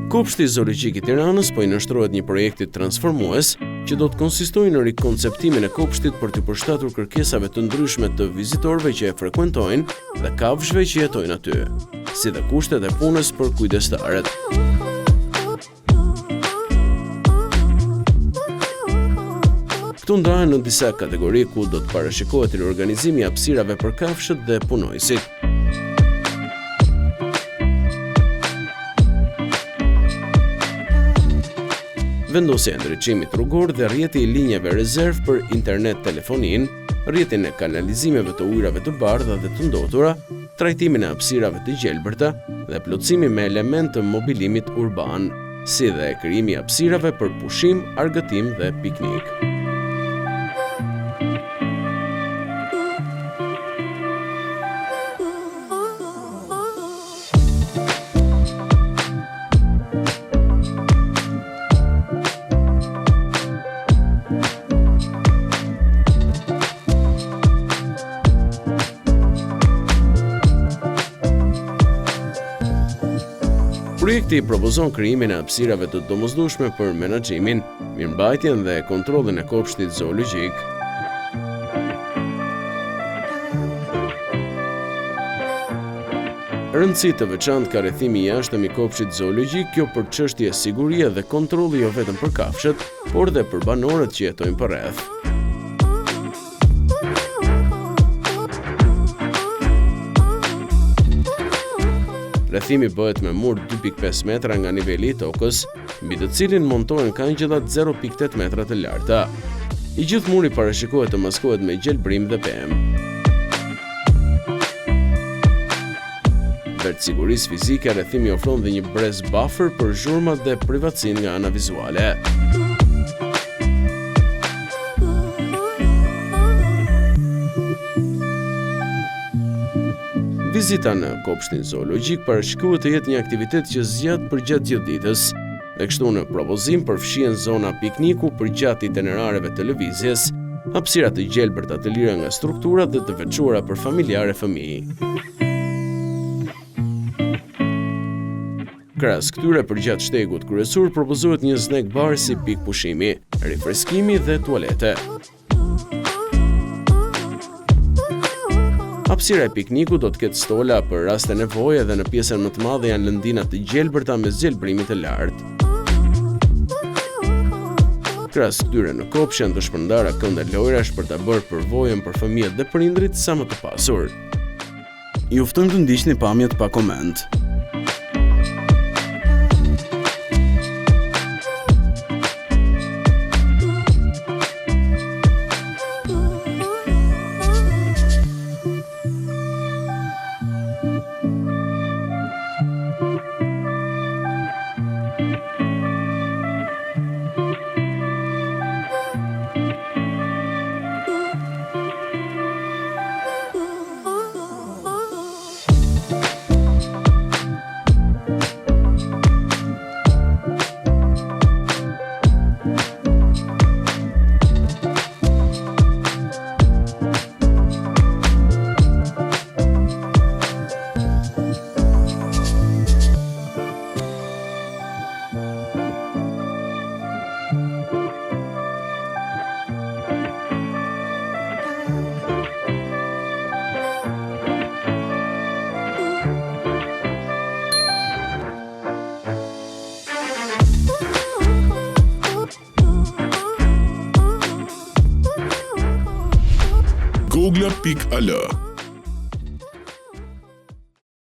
Kopshti Zoologjik I Tiranës po I nënshtrohet një projekti transformues që do të konsistojë në rikonceptimin e Kopshtit për të përshtatur kërkesave të ndryshme të vizitorëve që e frekuentojnë dhe kafshëve që jetojnë aty, si dhe kushtet e punës për kujdestarët. Këtu ndahen në disa kategori ku do të parashikohet riorganizimi I hapësirave për kafshët dhe punojësit. Vendosja e ndriçimit rrugor dhe rrjeti I linjave rezervë për internet telefonin, rrjetin e kanalizimeve të ujrave të bardha dhe të ndotura, trajtimin e hapësirave të gjelbërta dhe plotësimi me element të mobilimit urban, si dhe krijimi I hapësirave për pushim, argëtim dhe piknik. Projekti propozon krijimin e hapësirave të domosdoshme për menaxhimin, mirëmbajtjen dhe kontrollin e Kopshtit Zoologjik. Rëndësi të veçantë ka rrethimi I jashtëm I Kopshtit Zoologjik, kjo për çështje sigurie dhe kontrolli jo vetëm për kafshët, por dhe për banorët që jetojnë përreth. Rrethimi bëhet me mur 2.5 metra nga niveli I tokës, mbi të cilin montohen kangjëllat 0.8 metra të larta. I gjithë muri parashikohet të maskohet me gjelbrim dhe pemë. Vert sigurisë fizike, rrethimi ofron dhe një brez buffer për zhurmat dhe privatësinë nga ana vizuale. Vizita në Kopshtin Zoologjik parashikohet të jetë një aktivitet që zgjat përgjatë gjithë ditës, dhe kështu në propozim përfshihen zona pikniku përgjatë itinerareve të lëvizjes, hapësira të gjelbërta të lira nga strukturat dhe të veçuara për familjarë e fëmijë. Krahas këtyre përgjatë shtegut kryesor propozohet një snack bar si pikë pushimi, rifreskimi dhe tualete. Hapësira e pikniku do të ketë stola për raste nevoje dhe në pjesën më të madhe janë lëndina të gjelbërta me zgjelbrimi të lartë. Krahas këtyre në kopsh janë të shpërndara kënde lojrash për ta bërë përvojën për fëmijët dhe prindrit sa më të pasur. Ju ftojmë të ndiqni pamjet pa koment. gogla.al